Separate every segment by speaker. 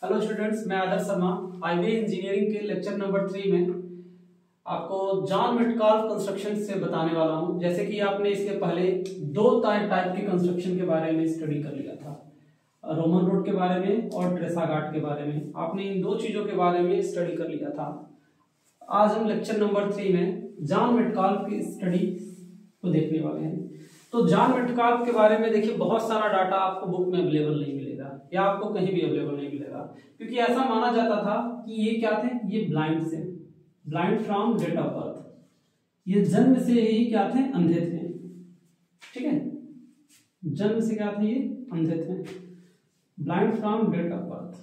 Speaker 1: Hello students, मैं आदर्श Sharma highway engineering के lecture number 3 में आपको जॉन मेटकाल्फ कंस्ट्रक्शन से बताने वाला हूं। जैसे कि आपने इसके पहले दो टाइप के कंस्ट्रक्शन के बारे में स्टडी कर लिया था, रोमन रोड के बारे में और ट्रेसा घाट के बारे में। आपने इन दो चीजों के बारे में स्टडी कर लिया था। आज हम लेक्चर नंबर 3 में जॉन मेटकाल्फ की स्टडी को देखने वाले हैं। तो जॉन मेटकाल्फ के बारे में देखिए, बहुत सारा डाटा आपको बुक में अवेलेबल नहीं मिलेगा या आपको कहीं भी अवेलेबल नहीं मिलेगा, क्योंकि ऐसा माना जाता था कि ये क्या थे, ये blind from date of birth, ये जन्म से ही क्या थे, अंधे थे। ठीक है, जन्म से क्या थे, ये अंधे थे, blind from date of birth.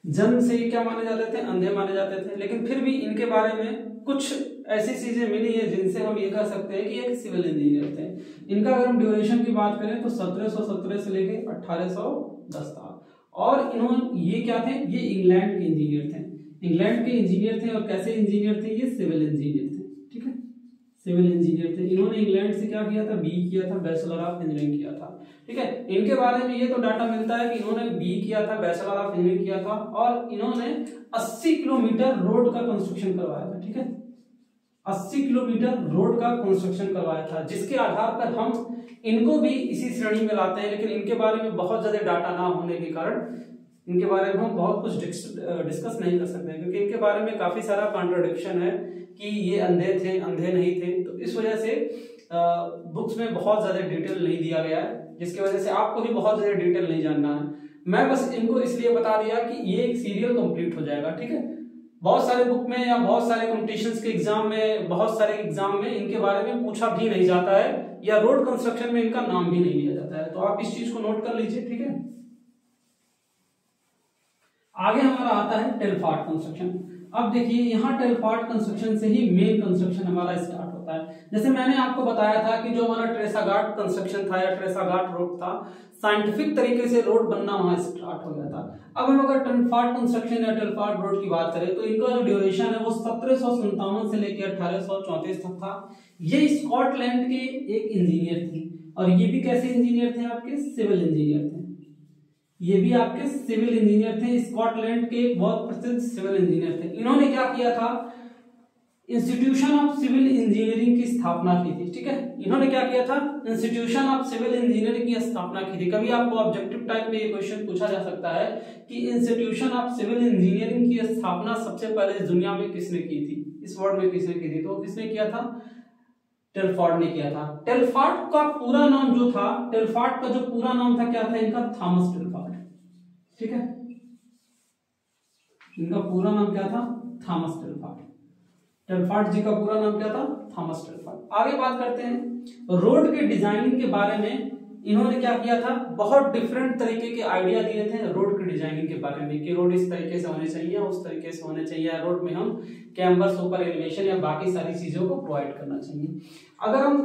Speaker 1: जन्म से ही क्या माने जाते थे, अंधे माने जाते थे। लेकिन फिर भी इनके बारे में कुछ ऐसी चीजें मिली है जिनसे हम ये कह सकते हैं कि एक सिविल इंजीनियर थे। इनका अगर हम ड्यूरेशन की बात करें तो 1717 से लेके 1810 था। और इन्होंने ये क्या थे, ये इंग्लैंड के इंजीनियर थे। इंग्लैंड के इंजीनियर थे और कैसे इंजीनियर थे, ये सिविल इंजीनियर थे। ठीक है, सिविल इंजीनियर थे। इन्होंने इंग्लैंड से क्या किया था, बी किया था, बैचलर ऑफ इंजीनियरिंग किया था। ठीक है, इनके बारे में ये तो डाटा मिलता है कि इन्होंने बी किया था, बैचलर ऑफ इंजीनियरिंग किया था और इन्होंने 80 किलोमीटर रोड का कंस्ट्रक्शन करवाया था। ठीक है, 80 किलोमीटर रोड का कंस्ट्रक्शन करवाया था, जिसके आधार पर हम इनको भी इसी श्रेणी में लाते हैं। लेकिन इनके बारे में बहुत ज्यादा डाटा ना होने के कारण इनके बारे में हम बहुत कुछ डिस्कस नहीं कर सकते हैं, क्योंकि इनके बारे में काफी सारा कॉन्ट्रडिक्शन है कि ये अंधे थे, अंधे नहीं थे। तो इस वजह से बुक्स में बहुत ज्यादा डिटेल नहीं दिया गया है, जिसकी वजह से आपको भी बहुत ज्यादा डिटेल नहीं जानना है। मैं बस इनको इसलिए बता दिया कि ये एक सीरियल कंप्लीट हो जाएगा। ठीक है, बहुत सारे बुक में या बहुत सारे कॉम्पिटिशन्स के एग्जाम में, बहुत सारे एग्जाम में इनके बारे में पूछा भी नहीं जाता है या रोड कंस्ट्रक्शन में इनका नाम भी नहीं लिया जाता है। तो आप इस चीज को नोट कर लीजिए। ठीक है, आगे हमारा आता है टेलफार्ड कंस्ट्रक्शन। अब देखिए, यहाँ टेलफार्ड कंस्ट्रक्शन से ही मेन कंस्ट्रक्शन हमारा स्टार्ट होता है। जैसे मैंने आपको बताया था कि जो हमारा ट्रेसा घाट कंस्ट्रक्शन था या ट्रेसा घाट रोड था, साइंटिफिक तरीके से रोड बनना वहां स्टार्ट हो गया था। अब हम अगर टेलफार्ड कंस्ट्रक्शन या टेलफार्ड रोड की बात करें तो इनका जो ड्यूरेशन है वो 1757 से लेकर 1834 तक था। ये स्कॉटलैंड के एक इंजीनियर थे और ये भी कैसे इंजीनियर थे, आपके सिविल इंजीनियर थे। ये भी आपके सिविल इंजीनियर थे, स्कॉटलैंड के बहुत प्रसिद्ध सिविल इंजीनियर थे। इन्होंने क्या किया था, इंस्टीट्यूशन ऑफ सिविल इंजीनियरिंग की स्थापना की थी। ठीक है, इन्होंने क्या किया था, इंस्टीट्यूशन ऑफ सिविल इंजीनियरिंग की स्थापना की थी। कभी आपको ऑब्जेक्टिव टाइप में ये क्वेश्चन पूछा जा सकता है कि इंस्टीट्यूशन ऑफ सिविल इंजीनियरिंग की स्थापना सबसे पहले इस दुनिया में किसने की थी, इस वर्ल्ड में किसने की थी, तो किसने किया था, टेलफार्ड ने किया था। टेलफार्ड का पूरा नाम जो था, टेलफार्ड का जो पूरा नाम था क्या था, इनका थॉमस टेलफार्ड। ठीक है, इनका पूरा नाम क्या था, थॉमस टेलफार्ड। टेलफार्ड जी का पूरा नाम क्या था, थॉमस टेलफार्ड। आगे बात करते हैं रोड के डिजाइनिंग के बारे में। इन्होंने क्या किया था, बहुत डिफरेंट तरीके के आइडिया दिए थे रोड की डिजाइनिंग के बारे में कि रोड इस तरीके से होने चाहिए, उस तरीके से होने चाहिए, रोड में हम कैम्बर, सुपर एलिवेशन या बाकी सारी चीजों को प्रोवाइड करना चाहिए। अगर हम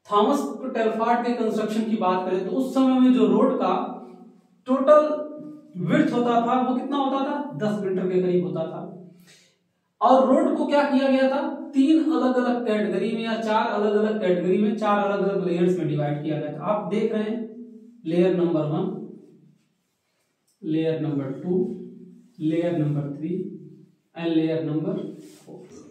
Speaker 1: थॉमस टेलफार्ड के कंस्ट्रक्शन की बात करें तो उस समय में जो रोड का टोटल विड्थ होता था वो कितना होता था, 10 मीटर के करीब होता था। और रोड को क्या किया गया था, 3 अलग अलग कैटेगरी में या 4 अलग अलग कैटेगरी में, 4 अलग अलग लेयर्स में डिवाइड किया गया था। आप देख रहे हैं, layer number 1, layer number 2, layer number 3 and layer number 4।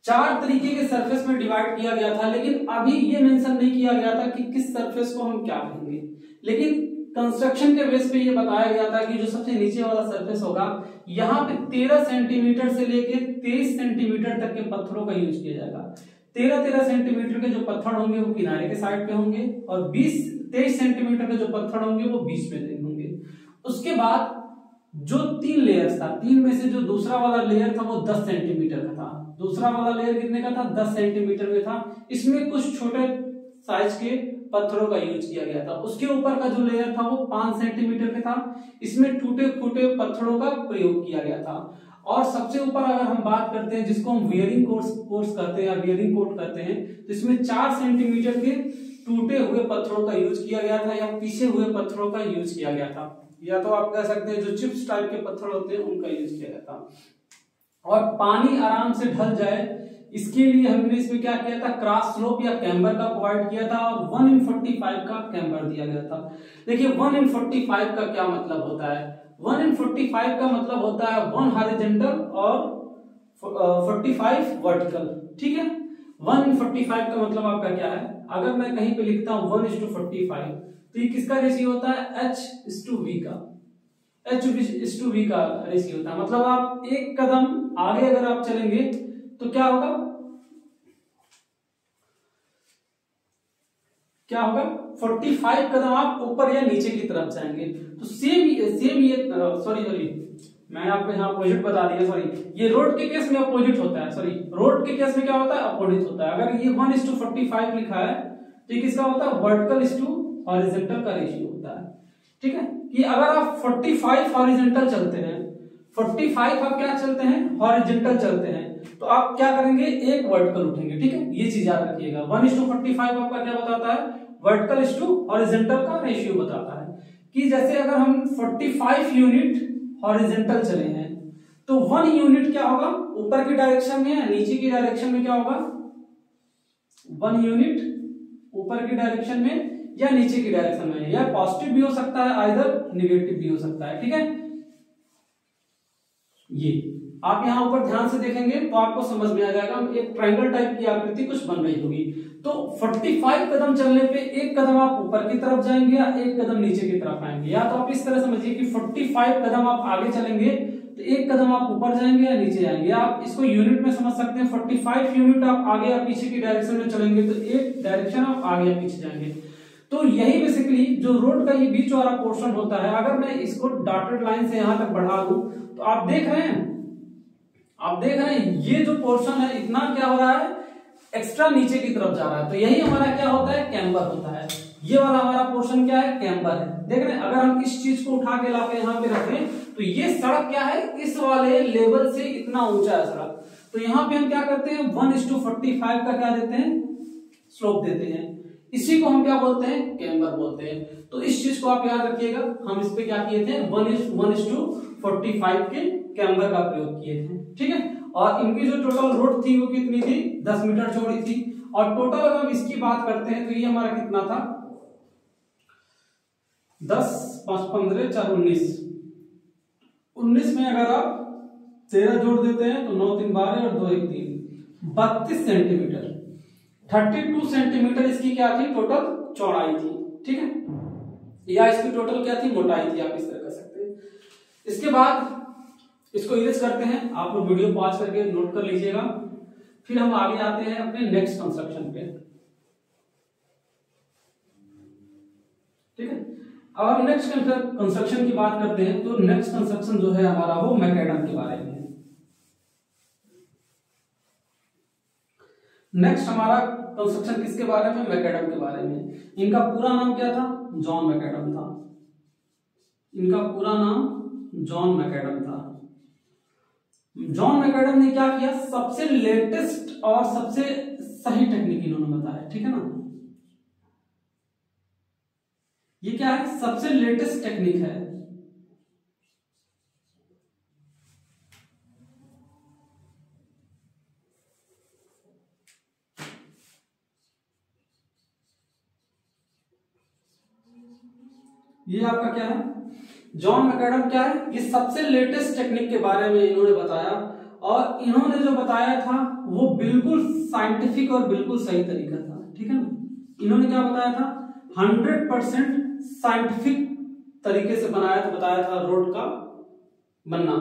Speaker 1: 4 तरीके के सरफेस में डिवाइड किया गया था। लेकिन अभी ये मेंशन नहीं किया गया था कि किस सरफेस को हम क्या कहेंगे। लेकिन कंस्ट्रक्शन के बेस पे ये बताया गया था कि जो सबसे नीचे वाला सरफेस होगा, यहाँ पे 13 सेंटीमीटर से लेके 23 सेंटीमीटर तक के पत्थरों का यूज किया जाएगा। 13 सेंटीमीटर के जो पत्थर होंगे वो किनारे के साइड पे होंगे और 23 सेंटीमीटर के जो पत्थर होंगे वो बीच में होंगे। उसके बाद जो 3 लेयर्स था, 3 में से जो दूसरा वाला लेयर था वो 10 सेंटीमीटर का था। दूसरा वाला लेयर कितने का था, 10 सेंटीमीटर में था। इसमें कुछ छोटे साइज के पत्थरों का यूज किया गया था। उसके ऊपर का जो लेयर था वो 5 सेंटीमीटर का था। इसमें टूटे फूटे पत्थरों का प्रयोग किया गया था। और सबसे ऊपर अगर हम बात करते हैं, जिसको हम वेयरिंग कोर्स करते हैं या वेयरिंग कोट करते हैं, तो इसमें 4 सेंटीमीटर के टूटे हुए पत्थरों का यूज किया गया था या पीसे हुए पत्थरों का यूज किया गया था, या तो आप कह सकते हैं जो चिप्स टाइप के पत्थर होते हैं उनका यूज किया गया था। और पानी आराम से ढल जाए इसके लिए हमने इसमें क्या किया था, क्रॉस स्लोप या कैम्बर का प्रोवाइड किया था और 1/45 का कैम्बर दिया गया था। देखिए 1/45 का क्या मतलब होता है, 1/45 का मतलब होता है 1 हॉरिजॉन्टल और 45 वर्टिकल, ठीक है। 1/45 का मतलब आपका क्या है, अगर मैं कहीं पे लिखता हूं 1:45 तो ये किसका रेशियो होता है, H/V का, H/V का रेशियो होता है। मतलब आप एक कदम आगे अगर आप चलेंगे तो क्या होगा, क्या होगा 45 कदम आप ऊपर या नीचे की तरफ जाएंगे। तो सेम ये सॉरी मैंने आपको यहाँ अपोजिट बता दिया, सॉरी ये रोड के केस में अपोजिट होता है, सॉरी रोड के केस में क्या होता है, अपोजिट होता है। अगर ये 1:45 लिखा है तो ये किसका होता है, वर्टिकल / हॉरिजॉन्टल का रेशियो होता है, ठीक है। कि अगर आप 45 हॉरिजॉन्टल चलते हैं, 45 आप क्या चलते हैं, हॉरिजॉन्टल चलते हैं, तो आप क्या करेंगे, एक वर्टिकल उठेंगे, ठीक है। ये चीज याद रखिएगा, 1:45 आपका क्या बताता है, वर्टिकल / हॉरिजॉन्टल का रेशियो बताता है। कि जैसे अगर हम 45 यूनिट हॉरिजॉन्टल चले हैं तो 1 यूनिट क्या होगा, ऊपर की डायरेक्शन में या नीचे की डायरेक्शन में क्या होगा, 1 यूनिट ऊपर की डायरेक्शन में या नीचे की डायरेक्शन में, या पॉजिटिव भी हो सकता है आइदर नेगेटिव भी हो सकता है, ठीक है। ये आप यहां ऊपर ध्यान से देखेंगे तो आपको समझ में आ जाएगा, एक ट्रायंगल टाइप की आकृति कुछ बन रही होगी। तो 45 कदम चलने पे एक कदम आप ऊपर की तरफ जाएंगे या एक कदम नीचे की तरफ आएंगे, या तो आप इस तरह समझिए कि 45 कदम आप आगे चलेंगे तो एक कदम आप ऊपर जाएंगे या नीचे जाएंगे। आप इसको यूनिट में समझ सकते हैं, 45 यूनिट आप आगे या पीछे की डायरेक्शन में चलेंगे तो एक डायरेक्शन आप आगे या पीछे जाएंगे। तो यही बेसिकली जो रोड का ये बीच वाला पोर्शन होता है, अगर मैं इसको डॉटेड लाइन से यहां तक बढ़ा दूं तो आप देख रहे हैं, ये जो पोर्शन है इतना क्या हो रहा है, एक्स्ट्रा नीचे की तरफ जा रहा है। तो यही हमारा क्या होता है, कैम्बर होता है। ये वाला हमारा पोर्शन क्या है, कैम्बर है। देख रहे हैं, अगर हम इस चीज को उठा के लाके यहाँ पे रखें तो ये सड़क क्या है, इस वाले लेवल से इतना ऊंचा है सड़क। तो यहाँ पे हम क्या करते हैं, 1:45 का क्या देते हैं, स्लोप देते हैं। इसी को हम क्या बोलते हैं, कैम्बर बोलते हैं। तो इस चीज को आप याद रखिएगा, हम इस पे क्या किए थे, 1:45 के कैम्बर का प्रयोग किए थे, ठीक है। और इनकी जो टोटल रोड थी वो कितनी थी, 10 मीटर चौड़ी थी। और टोटल अगर हम इसकी बात करते हैं तो ये हमारा कितना था, 10 5 15 4 19 में अगर आप 13 जोड़ देते हैं तो 9 3 12 और 2 1 3 32 सेंटीमीटर, 32 सेंटीमीटर इसकी क्या थी, टोटल चौड़ाई थी, ठीक है। या इसकी टोटल क्या थी, मोटाई थी, आप इस तरह कर सकते हैं। इसके बाद इसको इरेज करते हैं, आप लोग वीडियो पॉज करके नोट कर लीजिएगा। फिर हम आगे आते हैं अपने नेक्स्ट कंस्ट्रक्शन पे, ठीक है। अब हम नेक्स्ट कंस्ट्रक्शन की बात करते हैं तो नेक्स्ट कंस्ट्रक्शन जो है हमारा वो मैकडम के बारे में है। नेक्स्ट हमारा कंस्ट्रक्शन किसके बारे में, मैकडम के बारे में। इनका पूरा नाम क्या था, जॉन मैकडम था। इनका पूरा नाम जॉन मैकडम था। जॉन मैकडम ने क्या किया, सबसे लेटेस्ट और सबसे सही टेक्निक इन्होंने बताया, ठीक है ना। ये क्या है, सबसे लेटेस्ट टेक्निक है। ये आपका क्या है, जॉन मैकडम क्या है, ये सबसे लेटेस्ट टेक्निक के बारे में इन्होंने बताया। और इन्होंने जो बताया था वो बिल्कुल साइंटिफिक और बिल्कुल सही तरीका था, ठीक है ना। इन्होंने क्या बताया था, 100% साइंटिफिक तरीके से बताया था रोड का बनना।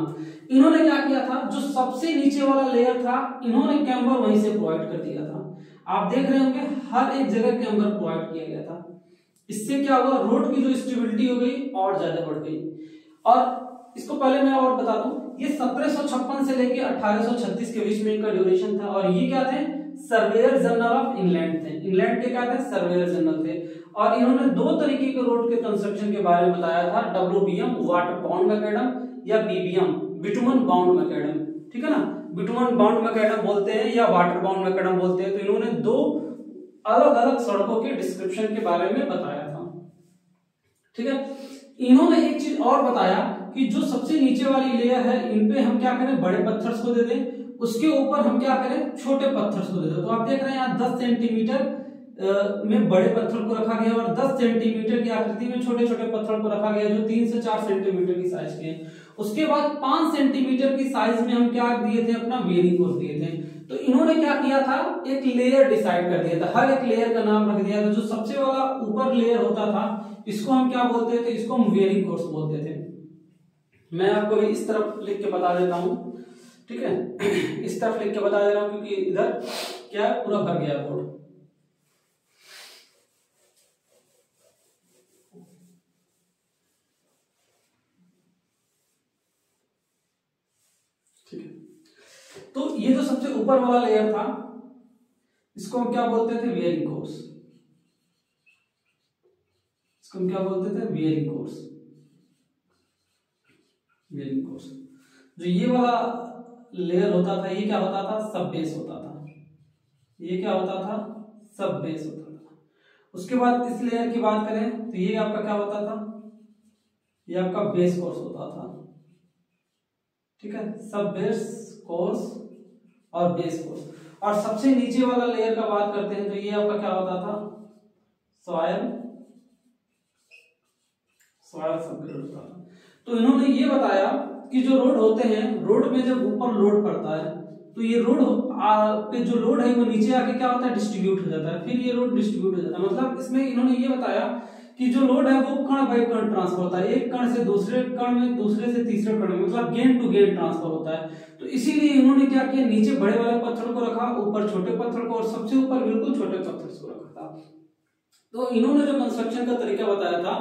Speaker 1: इन्होंने क्या किया था, जो सबसे नीचे वाला लेयर था इन्होंने कैम्बर वहीं से प्रोवाइड कर दिया था। आप देख रहे होंगे हर एक जगह कैम्बर प्रोवाइड किया गया था। इससे क्या हुआ, रोड की जो स्टेबिलिटी हो गई और ज्यादा बढ़ गई। और इसको पहले मैं और बता दूं, ये 1756 से लेके 1836 के बीच में इनका ड्यूरेशन था। और ये क्या थे, सर्वेयर जनरल ऑफ इंग्लैंड थे। इंग्लैंड के क्या थे, सर्वेयर जनरल थे। और इन्होंने 2 तरीके के रोड के कंस्ट्रक्शन के बारे में बताया था, WBM वाटर बाउंड मैकडम या BBM बिटुमन बाउंड मैकडम, ठीक है ना। बिटुमन बाउंड मैकडम बोलते हैं या वाटर बाउंड मैकडम बोलते हैं। तो इन्होंने 2 अलग अलग सड़कों के डिस्क्रिप्शन के बारे में बताया था, ठीक है। इन्होंने एक चीज और बताया कि जो सबसे नीचे वाली लेयर है इन पे हम क्या करें, बड़े पत्थर को दे दें, उसके ऊपर हम क्या करें, छोटे पत्थर को दे दो। तो आप देख रहे हैं यहाँ 10 सेंटीमीटर में बड़े पत्थर को रखा गया और 10 सेंटीमीटर की आकृति में छोटे छोटे पत्थर को रखा गया जो 3 से 4 सेंटीमीटर की साइज के हैं। उसके बाद 5 सेंटीमीटर की साइज में हम क्या दिए थे, अपना बियरिंग कोर्स दिए थे। तो इन्होंने क्या किया था, एक लेयर डिसाइड कर दिया था, हर एक लेयर का नाम रख दिया था। जो सबसे वाला ऊपर लेयर होता था इसको हम क्या बोलते थे, इसको हम बियरिंग कोर्स बोलते थे। मैं आपको इस तरफ लिख के बता देता हूं, ठीक है, इस तरफ लिख के बता दे रहा हूं क्योंकि इधर क्या पूरा भर गया बोर्ड। ठीक है, तो ये जो सबसे ऊपर वाला लेयर था इसको हम क्या बोलते थे, बियरिंग कोर्स। इसको हम क्या बोलते थे, बियरिंग कोर्स। Bearing course. जो ये वाला लेयर होता था ये क्या होता था, सब बेस होता था। ये क्या होता था, सब बेस होता था। उसके बाद इस लेयर की बात करें तो ये आपका क्या होता था, ये आपका बेस कोर्स होता था। ठीक है, सब बेस कोर्स और बेस कोर्स। और सबसे नीचे वाला लेयर का बात करते हैं तो ये आपका क्या होता था, सॉयल सबग्रेड होता था। तो इन्होंने ये बताया कि जो रोड होते हैं, रोड में जब ऊपर लोड पड़ता है तो ये रोड पे जो लोड है वो नीचे आके क्या होता है, डिस्ट्रीब्यूट हो जाता है, फिर ये रोड डिस्ट्रीब्यूट हो जाता है। मतलब इसमें इन्होंने ये बताया कि जो लोड है वो कण बाय कण ट्रांसफर होता है, एक कण से दूसरे कण में, दूसरे से तीसरे कण में, मतलब गेन टू गेन ट्रांसफर होता है। तो इसीलिए इन्होंने क्या किया, नीचे बड़े वाले पत्थर को रखा, ऊपर छोटे पत्थर को, और सबसे ऊपर बिल्कुल छोटे पत्थर को रखा था। तो इन्होंने जो कंस्ट्रक्शन का तरीका बताया था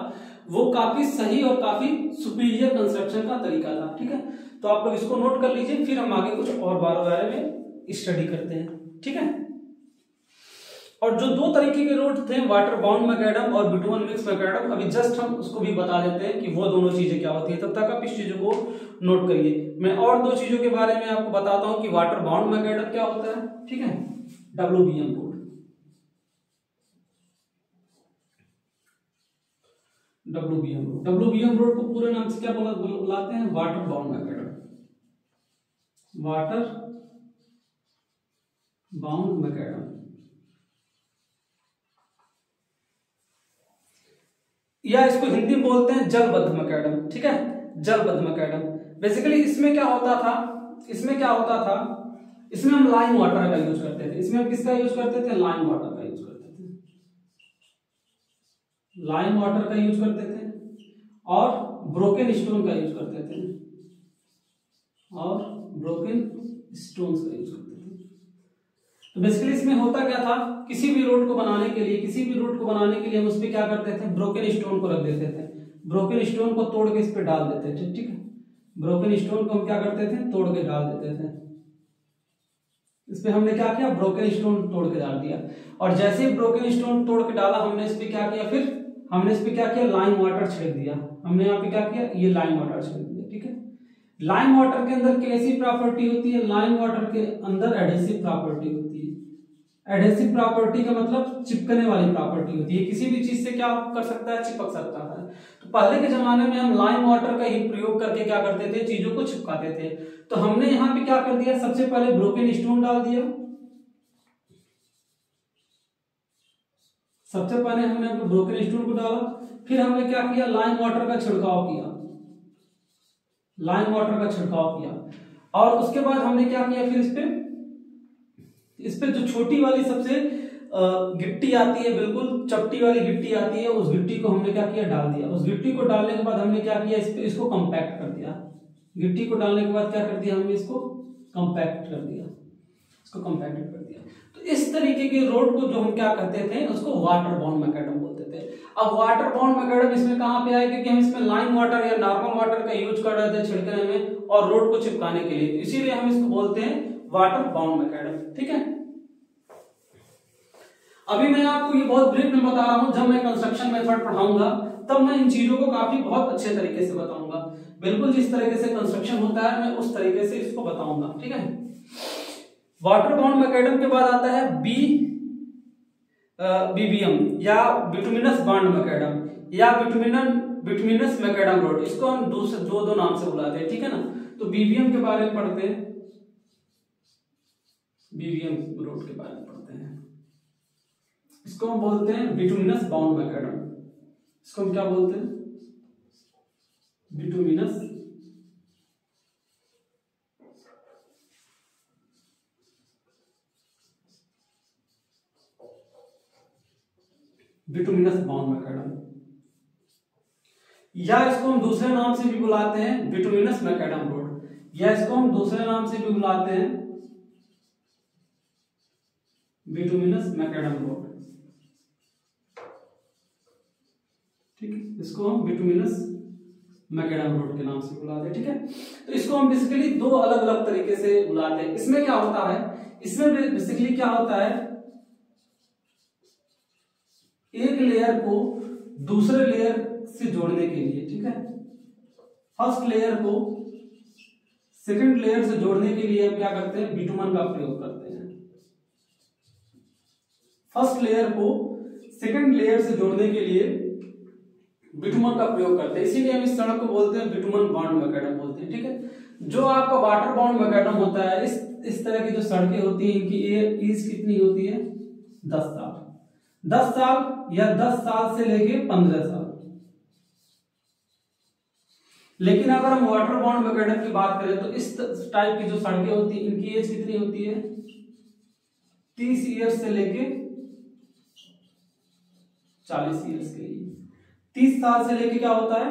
Speaker 1: वो काफी सही और काफी सुपीरियर कंस्ट्रक्शन का तरीका था। ठीक है, तो आप लोग इसको नोट कर लीजिए, फिर हम आगे कुछ और बारे में स्टडी करते हैं। ठीक है, और जो दो तरीके के रोड थे, वाटर बाउंड मैकेडम और बिटुमन मिक्स मैकेडम, अभी जस्ट हम उसको भी बता देते हैं कि वो दोनों चीजें क्या होती है। तब तक आप इस चीजों को नोट करिए। मैं और दो चीजों के बारे में आपको बताता हूं कि वाटर बाउंड मैकेडम क्या होता है। ठीक है, WBM रोड, WBM रोड को पूरे नाम से क्या बुलाते हैं, water bound macadam. Water bound macadam, या इसको हिंदी में बोलते हैं जलबद्ध मैकेडम। ठीक है, जलबद्ध मैकेडम। बेसिकली इसमें क्या होता था, इसमें हम लाइम वाटर का यूज करते थे। इसमें हम किसका यूज करते थे, लाइम वाटर का यूज करते थे, लाइम वाटर का यूज करते थे, और ब्रोकन स्टोन का यूज करते थे, और ब्रोकन स्टोन्स का यूज करते थे। तो बेसिकली इसमें होता क्या था, किसी भी रोड को बनाने के लिए हम उस पे क्या करते थे, ब्रोकन स्टोन को रख देते थे। ब्रोकन स्टोन को तोड़ के इस पे डाल देते थे। ठीक है, ब्रोकन स्टोन को हम क्या करते थे, तोड़ के डाल देते थे। इस पे हमने क्या किया, ब्रोकन स्टोन तोड़ के डाल दिया, और जैसे ही ब्रोकन स्टोन तोड़ के डाला हमने इस पे क्या किया, फिर हमने इस पे क्या किया, लाइम वाटर छिड़क दिया। हमने यहाँ पे क्या किया, ये लाइम वाटर छिड़क दिया। ठीक है, लाइम वाटर के अंदर कैसी प्रॉपर्टी होती है, लाइम वाटर के अंदर एडहेसिव प्रॉपर्टी होती है। एडहेसिव प्रॉपर्टी का मतलब चिपकने वाली प्रॉपर्टी होती है, किसी भी चीज से क्या कर सकता है, चिपक सकता है। तो पहले के जमाने में हम लाइम वाटर का ही प्रयोग करके क्या करते थे, चीजों को चिपकाते थे। तो हमने यहाँ पे क्या कर दिया, सबसे पहले ब्रोकन स्टोन डाल दिया, सबसे पहले हमने ब्रोकन स्टोन को डाला, फिर हमने क्या किया, लाइम वाटर का छिड़काव किया, और उसके बाद हमने क्या किया, फिर इस पे जो छोटी वाली सबसे गिट्टी आती है, बिल्कुल चपटी वाली गिट्टी आती है, उस गिट्टी को हमने क्या किया, डाल दिया। उस गिट्टी को डालने के बाद हमने क्या किया, इसको कंपैक्ट कर दिया। गिट्टी को डालने के बाद क्या कर दिया, हमने इसको कंपैक्ट कर दिया। तो इस तरीके के रोड को जो हम क्या कहते थे, उसको वाटर बाउंड मैकेडम बोलते थे। अब वाटर बाउंड मैकेडम इसमें कहां पे आया, क्योंकि हम इसमें लाइम वाटर या नॉर्मल वाटर का यूज कर रहे थे छिड़कने में और रोड को चिपकाने के लिए, इसीलिए हम इसको बोलते हैं वाटर बाउंड मैकेडम। ठीक है, अभी मैं आपको ये बहुत ब्रीफ में बता रहा हूं, जब मैं कंस्ट्रक्शन मेथड पढ़ाऊंगा तब मैं इन चीजों को काफी बहुत अच्छे तरीके से बताऊंगा। बिल्कुल जिस तरीके से कंस्ट्रक्शन होता है मैं उस तरीके से इसको बताऊंगा। ठीक है, वाटर बाउंड मैकेडम के बाद आता है BBM या बिटुमिनस बाउंड मैकेडम या बिटुमिनस मैकेडम रोड। इसको हम दो नाम से बुलाते हैं। ठीक है ना, तो BBM के बारे में पढ़ते हैं। बीबीएम रोड के बारे में पढ़ते हैं। इसको हम बोलते हैं बिटुमिनस बाउंड मैकेडम। इसको हम क्या बोलते हैं? बिटुमिनस बाउंड मैकेडम, या इसको हम दूसरे नाम से भी बुलाते हैं बिटुमिनस मैकेडम रोड, या इसको हम दूसरे नाम से भी बुलाते हैं बिटुमिनस मैकेडम रोड। ठीक है, इसको हम बिटुमिनस मैकेडम रोड के नाम से बुलाते हैं। ठीक है, तो इसको हम बेसिकली दो अलग अलग तरीके से बुलाते हैं। इसमें क्या होता है, इसमें बेसिकली क्या होता है, एक लेयर को दूसरे लेयर से जोड़ने के लिए, ठीक है, फर्स्ट लेयर को सेकंड लेयर से जोड़ने के लिए हम क्या करते हैं, बिटुमन का प्रयोग करते हैं। फर्स्ट लेयर को सेकंड लेयर से जोड़ने के लिए बिटुमन का प्रयोग करते हैं, इसीलिए हम इस सड़क को बोलते हैं बिटुमन बाउंड मैकेडम बोलते हैं। ठीक है, जो आपका वाटर बाउंड मैकेडम होता है, इस तरह की जो सड़कें होती हैं, इनकी एज कितनी होती है, 10 साल, 10 साल या 10 साल से लेके 15 साल। लेकिन अगर हम वाटर बाउंड मैकेडम की बात करें तो इस टाइप की जो सड़कें होती हैं, इनकी एज कितनी होती है, 30 ईयर्स से लेके 40 ईयर्स के लिए, 30 साल से लेके क्या होता है,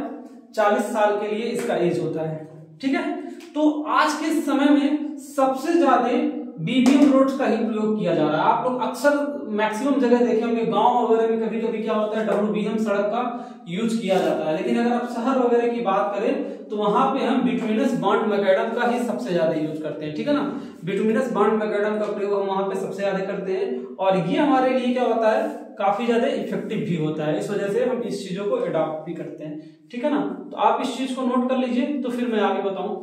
Speaker 1: 40 साल के लिए इसका एज होता है। ठीक है, तो आज के समय में सबसे ज्यादा बीबीएम रोड्स का ही प्रयोग किया जा रहा है। आप लोग अक्सर मैक्सिमम जगह देखे होंगे, गांव वगैरह में कभी कभी क्या होता है, डब्ल्यूबीएम सड़क का यूज किया जाता है। लेकिन अगर आप शहर वगैरह की बात करें तो वहां पे हम बिटुमिनस बाउंड मैकेडम का ही सबसे ज्यादा यूज करते हैं। ठीक है ना, बिटुमिनस बाउंड मैकेडम का प्रयोग हम वहां पे सबसे ज्यादा करते हैं, और ये हमारे लिए क्या होता है, काफी ज्यादा इफेक्टिव भी होता है। इस वजह से हम इस चीजों को अडॉप्ट भी करते हैं। ठीक है ना, तो आप इस चीज को नोट कर लीजिए, तो फिर मैं आगे बताऊं।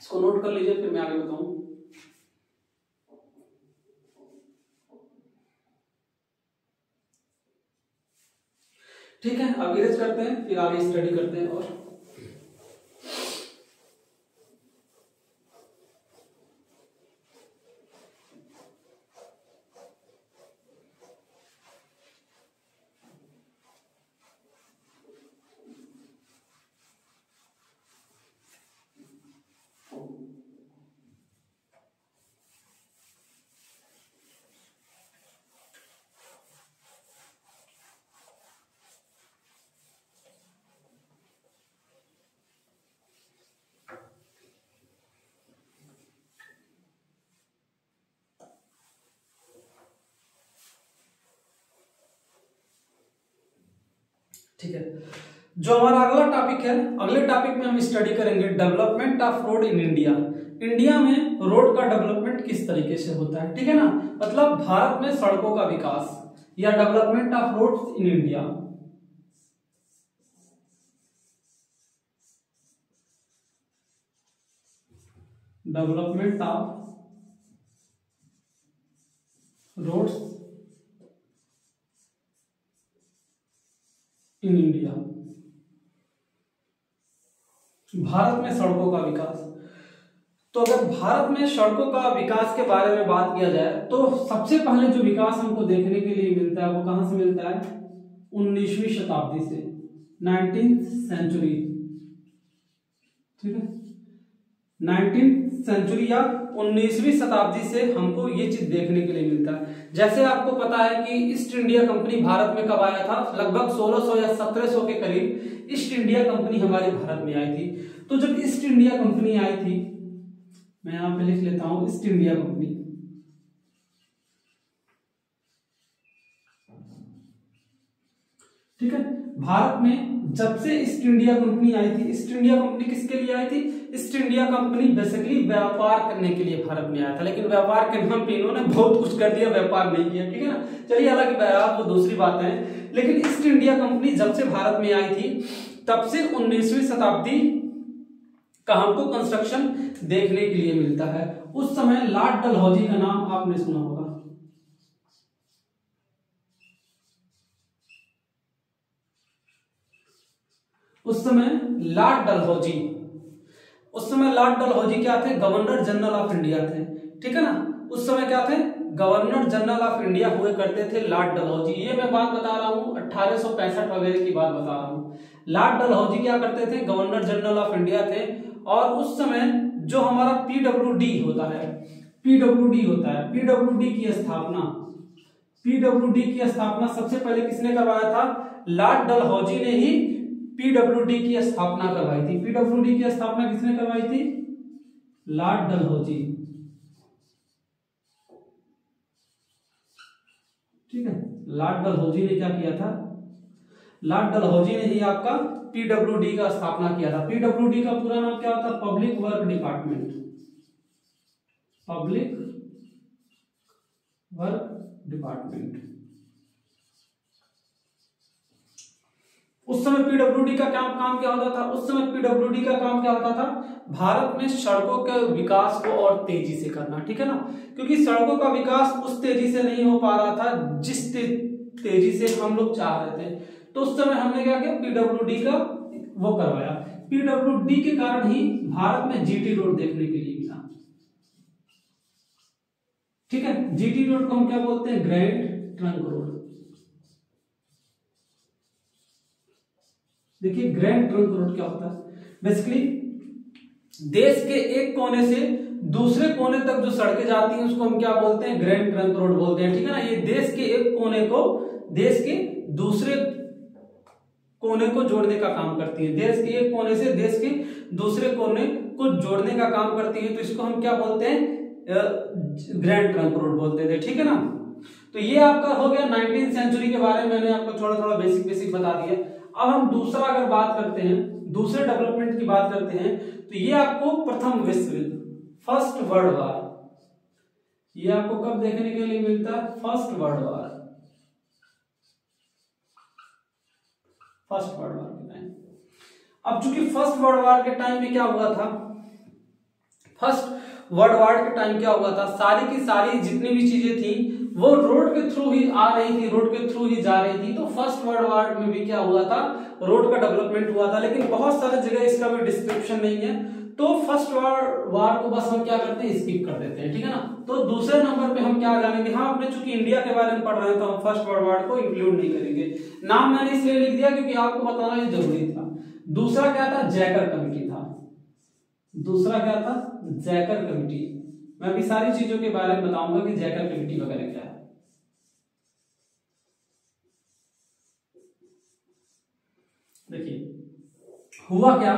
Speaker 1: इसको नोट कर लीजिए, फिर मैं आगे बताऊं। ठीक है, अब इरेज करते हैं, फिर आगे स्टडी करते हैं। और ठीक है, जो हमारा अगला टॉपिक है, अगले टॉपिक में हम स्टडी करेंगे development of road in India. India में रोड का डेवलपमेंट किस तरीके से होता है। ठीक है ना, मतलब भारत में सड़कों का विकास या development of roads in India. Development of roads in India, Bharat में सड़कों का विकास। तो अगर भारत में सड़कों का विकास के बारे में बात किया जाए तो सबसे पहले जो विकास हमको देखने के लिए मिलता है वो कहां से मिलता है, 19वीं शताब्दी से, 19th सेंचुरी। ठीक है, 19th सेंचुरी या 19वीं शताब्दी से हमको ये चीज देखने के लिए मिलता है। जैसे आपको पता है कि ईस्ट इंडिया कंपनी भारत में कब आया था, लगभग 1600 या 1700 के करीब ईस्ट इंडिया कंपनी हमारे भारत में आई थी। तो जब ईस्ट इंडिया कंपनी आई थी, मैं यहां पे लिख लेता हूं ईस्ट इंडिया कंपनी। ठीक है, भारत में जब से ईस्ट इंडिया कंपनी आई थी, ईस्ट इंडिया कंपनी किसके लिए आई थी, ईस्ट इंडिया कंपनी बेसिकली व्यापार करने के लिए भारत में आया था। लेकिन व्यापार के नाम पे इन्होंने बहुत कुछ कर दिया, व्यापार नहीं किया। ठीक है ना, चलिए हालांकि वो दूसरी बात है। लेकिन ईस्ट इंडिया कंपनी जब से भारत में आई थी तब से 19वीं शताब्दी का हमको कंस्ट्रक्शन देखने के लिए मिलता है। उस समय लॉर्ड डलहौजी का नाम आपने सुना होगा। उस समय लॉर्ड डलहौजी क्या थे, गवर्नर जनरल ऑफ इंडिया थे। ठीक है ना, उस समय क्या थे, गवर्नर जनरल ऑफ इंडिया हुए करते थे लॉर्ड डलहौजी। ये मैं बात बता रहा हूँ 1865 वगैरह की बात बता रहा हूँ। लॉर्ड डलहौजी क्या करते थे, गवर्नर जनरल ऑफ इंडिया थे। और उस समय जो हमारा पीडब्ल्यूडी होता है, पीडब्ल्यूडी होता है, पीडब्ल्यूडी की स्थापना सबसे पहले किसने करवाया था, लॉर्ड डलहौजी ने ही पीडब्ल्यूडी की स्थापना करवाई थी। पीडब्ल्यूडी की स्थापना किसने करवाई थी, लॉर्ड डलहौजी। ठीक है, लॉर्ड डलहौजी ने क्या किया था, लॉर्ड डलहौजी ने ही आपका पीडब्ल्यूडी का स्थापना किया था। पीडब्ल्यूडी का पूरा नाम क्या होता है, public work department, public work department. उस समय पीडब्ल्यूडी का काम क्या होता था, उस समय पीडब्ल्यूडी का काम क्या होता था, भारत में सड़कों के विकास को और तेजी से करना। ठीक है ना, क्योंकि सड़कों का विकास उस तेजी से नहीं हो पा रहा था जिस तेजी से हम लोग चाह रहे थे। तो उस समय हमने क्या किया, पीडब्ल्यूडी का वो करवाया। पीडब्ल्यूडी के कारण ही भारत में जीटी रोड देखने के लिए मिला। ठीक है, जीटी रोड को हम क्या बोलते हैं, ग्रैंड ट्रंक रोड। देखिए ग्रैंड ट्रंक रोड क्या होता है, बेसिकली देश के एक कोने से दूसरे कोने तक जो सड़कें जाती हैं उसको हम क्या बोलते हैं, ग्रैंड ट्रंक रोड बोलते हैं। ठीक है ना, ये देश के एक कोने को देश के दूसरे कोने को जोड़ने का काम करती है। देश के एक कोने से देश के दूसरे कोने को जोड़ने का काम करती है, तो इसको हम क्या बोलते हैं, ग्रैंड ट्रंक रोड बोलते थे। ठीक है ना, तो ये आपका हो गया 19वीं सेंचुरी के बारे में मैंने आपको थोड़ा थोड़ा बेसिक बता दिया। अब हम दूसरा अगर बात करते हैं, दूसरे डेवलपमेंट की बात करते हैं, तो ये आपको प्रथम विश्व युद्ध, फर्स्ट वर्ल्ड वार, ये आपको कब देखने के लिए मिलता है, first world war, first world war के टाइम। अब चूंकि फर्स्ट वर्ल्ड वार के टाइम में क्या हुआ था, फर्स्ट वर्ल्ड वार के टाइम क्या हुआ था, सारी की सारी जितनी भी चीजें थी वो रोड के थ्रू ही आ रही थी, रोड के थ्रू ही जा रही थी। तो फर्स्ट वर्ल्ड वार में भी क्या हुआ था, रोड का डेवलपमेंट हुआ था, लेकिन बहुत सारे जगह इसका भी डिस्क्रिप्शन नहीं है। तो फर्स्ट वर्ल्ड वार को बस हम क्या करते हैं, स्किप कर देते हैं। ठीक है ना, तो दूसरे नंबर पे हम क्या जानेंगे, हाँ अपने चूंकि इंडिया के बारे में पढ़ रहे हैं तो हम फर्स्ट वर्ल्ड वार को इंक्लूड नहीं करेंगे। नाम मैंने इसलिए लिख दिया क्योंकि आपको बताना ये जरूरी था। दूसरा क्या था, जैकर कमेटी था, दूसरा क्या था, जैकर कमेटी। मैं अभी सारी चीजों के बारे में बताऊंगा कि जैकर कमेटी वगैरह क्या है। देखिए हुआ क्या,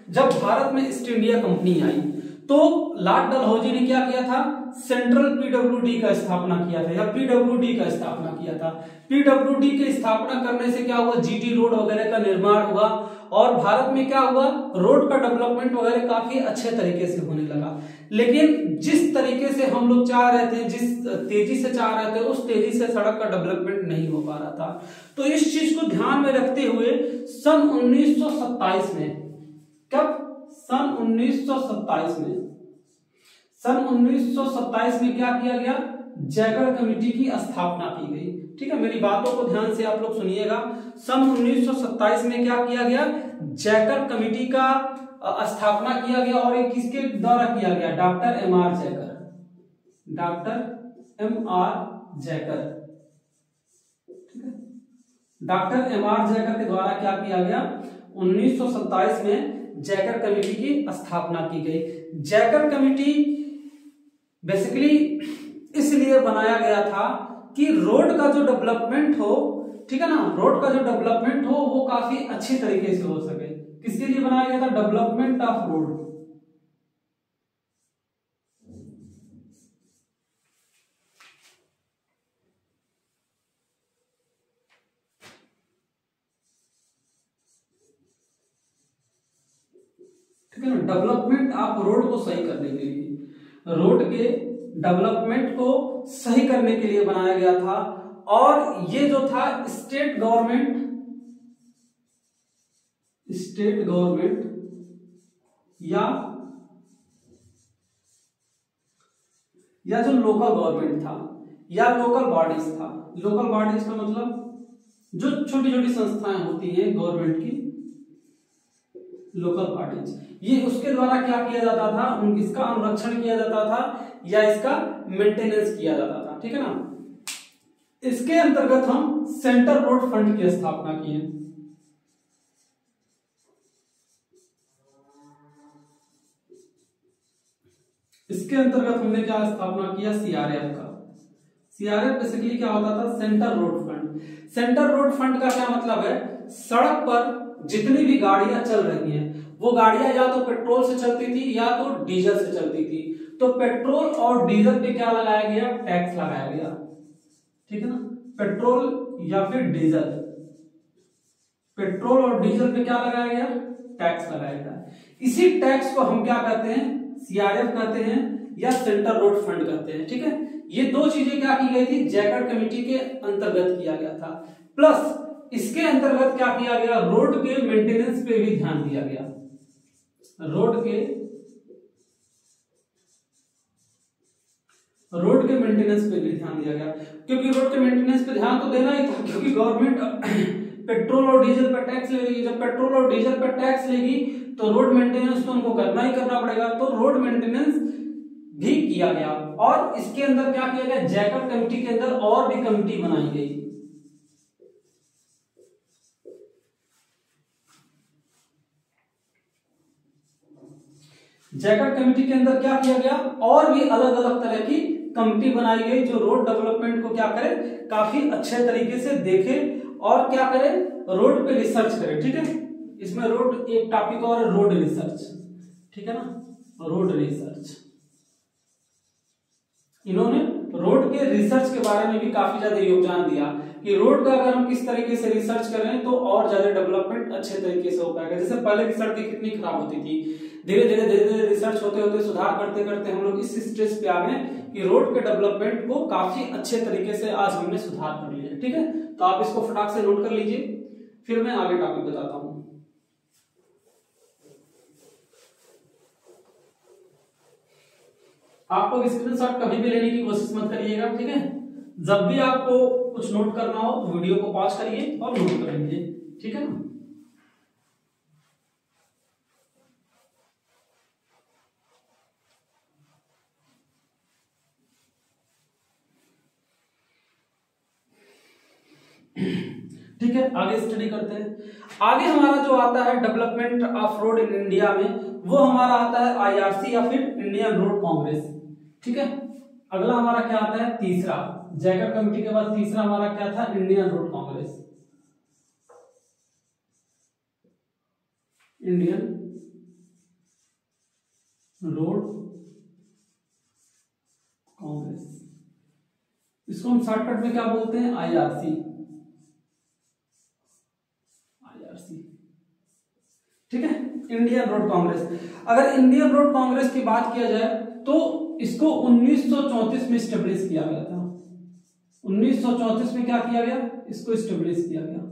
Speaker 1: जब भारत में ईस्ट इंडिया कंपनी आई तो लॉर्ड डलहौजी ने क्या किया था, सेंट्रल पीडब्ल्यूडी का स्थापना किया था, या पीडब्ल्यूडी का स्थापना किया था। पीडब्ल्यूडी की स्थापना करने से क्या हुआ, जीटी रोड वगैरह का निर्माण हुआ और भारत में क्या हुआ, रोड का डेवलपमेंट वगैरह काफी अच्छे तरीके से होने लगा। लेकिन जिस तरीके से हम लोग चाह रहे थे, जिस तेजी से चाह रहे थे, उस तेजी से सड़क का डेवलपमेंट नहीं हो पा रहा था। तो इस चीज को ध्यान में रखते हुए सन 1927 में, कब, सन 1927 में, सन 1927 में क्या किया गया, जैकर कमेटी की स्थापना की गई। ठीक है, मेरी बातों को ध्यान से आप लोग सुनिएगा। सन 1927 में क्या किया गया, जैकर कमेटी का स्थापना किया गया और ये किसके द्वारा किया गया, डॉक्टर एमआर जैकर, डॉक्टर एमआर जैकर। ठीक है, डॉक्टर एमआर जैकर के द्वारा क्या किया गया, 1927 में जैकर कमेटी की स्थापना की गई। जैकर कमेटी बेसिकली इसलिए बनाया गया था कि रोड का जो डेवलपमेंट हो, ठीक है ना, रोड का जो डेवलपमेंट हो वो काफी अच्छी तरीके से हो सके। किसके लिए बनाया गया था, डेवलपमेंट ऑफ रोड। ठीक है ना, डेवलपमेंट ऑफ रोड को सही करने के लिए, रोड के डेवलपमेंट को सही करने के लिए बनाया गया था। और ये जो था स्टेट गवर्नमेंट या जो लोकल गवर्नमेंट था या लोकल बॉडीज था, लोकल बॉडीज का मतलब जो छोटी छोटी संस्थाएं होती हैं गवर्नमेंट की, लोकल बॉडीज, ये उसके द्वारा क्या किया जाता था, इसका अनुरक्षण किया जाता था या इसका मेंटेनेंस किया जाता था, ठीक है ना। इसके अंतर्गत हम सेंट्रल रोड फंड की स्थापना की है। इसके अंतर्गत हमने क्या स्थापना किया, सीआरएफ का। सीआरएफ बेसिकली क्या होता था, central road fund. Central road fund का क्या मतलब है, सड़क पर जितनी भी गाड़ियां चल रही हैं वो गाड़ियां या तो पेट्रोल से चलती थी या तो डीजल से चलती थी। तो पेट्रोल और डीजल पे क्या लगाया गया, टैक्स लगाया गया, ठीक है ना। पेट्रोल या फिर डीजल, पेट्रोल और डीजल पे क्या लगाया गया, टैक्स लगाया गया। इसी टैक्स को हम क्या कहते हैं, सीआरएफ कहते हैं या सेंट्रल रोड फंड कहते हैं, ठीक है। ये दो चीजें क्या की गई थी, जैकब कमेटी के अंतर्गत किया गया था। प्लस इसके अंतर्गत क्या किया गया, रोड के मेंटेनेंस पे भी ध्यान दिया गया। रोड के मेंटेनेंस पे भी ध्यान दिया गया, क्योंकि रोड के मेंटेनेंस पे ध्यान तो देना ही था, क्योंकि गवर्नमेंट पेट्रोल और डीजल पर टैक्स लेगी। जब पेट्रोल और डीजल पर टैक्स लेगी तो रोड मेंटेनेंस तो उनको करना ही करना पड़ेगा। तो रोड मेंटेनेंस भी किया गया। और इसके अंदर क्या किया गया, जैकब कमेटी के अंदर और भी कमेटी बनाई गई। जैकब कमेटी के अंदर क्या किया गया, और भी अलग अलग तरह की कमेटी बनाई गई जो रोड डेवलपमेंट को क्या करे, काफी अच्छे तरीके से देखे और क्या करे, रोड पे रिसर्च करे, ठीक है। इसमें रोड एक टॉपिक और रोड रिसर्च, ठीक है ना, रोड रिसर्च। इन्होंने रोड के रिसर्च के बारे में भी काफी ज्यादा योगदान दिया कि रोड का अगर हम किस तरीके से रिसर्च करें तो और ज्यादा डेवलपमेंट अच्छे तरीके से हो पाएगा। जैसे पहले की सड़कें कितनी खराब होती थी, धीरे धीरे रिसर्च होते होते सुधार करते करते हम लोग इस स्टेज पे आ गए कि रोड के डेवलपमेंट को काफी अच्छे तरीके से आज हमने सुधार कर लिया, ठीक है। तो आप इसको फटाक से नोट कर लीजिए, फिर मैं आगे टॉपिक बताता हूं। आप लोग स्क्रीनशॉट कभी भी लेने की कोशिश मत करिएगा, ठीक है। जब भी आपको कुछ नोट करना हो तो वीडियो को पॉज करिए और नोट कर लीजिए, ठीक है ना। ठीक है, आगे स्टडी करते हैं। आगे हमारा जो आता है development of road in India में, वो हमारा आता है आईआरसी या फिर इंडियन रोड कांग्रेस, ठीक है। अगला हमारा क्या आता है, तीसरा, जैकब कमेटी के बाद तीसरा हमारा क्या था, Indian road Congress. Indian road Congress, इसको हम शॉर्टकट में क्या बोलते हैं, आईआरसी, ठीक है, इंडियन रोड कांग्रेस। अगर इंडियन रोड कांग्रेस की बात किया जाए तो इसको 1934 में स्टेब्लिश किया गया था। 1934 में क्या किया गया, इसको स्टेब्लिश किया गया।